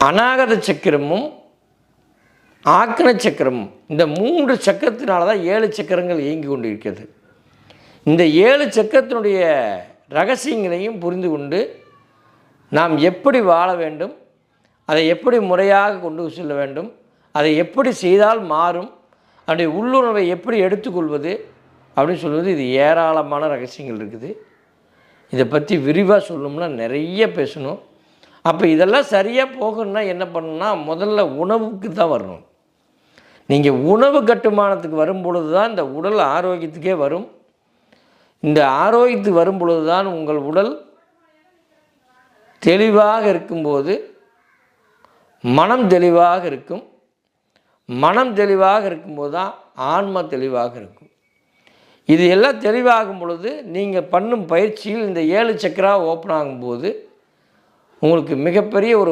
அநாகத சக்கரமும் ஆக்கண சக்கரமும் இந்த 3 சக்கரத்தினால தான் 7 சக்கரங்கள் இயங்கி கொண்டு இருக்கிறது. இந்த 7 சக்கரத்தினுடைய ரகசியங்களையும் புரிந்து கொண்டு நாம் எப்படி வாழ வேண்டும், அதை எப்படி முறையாக கொண்டு செல்ல வேண்டும், அதை எப்படி செய்தால் மாறும், அதனுடைய உள்ளுணர்வை எப்படி எடுத்துக்கொள்வது அப்படின்னு சொல்வது, இது ஏராளமான ரகசியங்கள் இருக்குது. இதை பற்றி விரிவாக சொல்லணும்னா நிறைய பேசணும். அப்போ இதெல்லாம் சரியாக போகணுன்னா என்ன பண்ணணும்னா, முதல்ல உணவுக்கு தான் வரணும். நீங்கள் உணவு கட்டுமானத்துக்கு வரும் பொழுது தான் இந்த உடல் ஆரோக்கியத்துக்கே வரும். இந்த ஆரோக்கியத்துக்கு வரும் பொழுது தான் உங்கள் உடல் தெளிவாக இருக்கும்போது மனம் தெளிவாக இருக்கும். மனம் தெளிவாக இருக்கும்போது தான் ஆன்மா தெளிவாக இருக்கும். இது எல்லாம் தெளிவாகும் பொழுது நீங்கள் பண்ணும் பயிற்சியில் இந்த 7 சக்கரா ஓப்பன் ஆகும்போது உங்களுக்கு மிகப்பெரிய ஒரு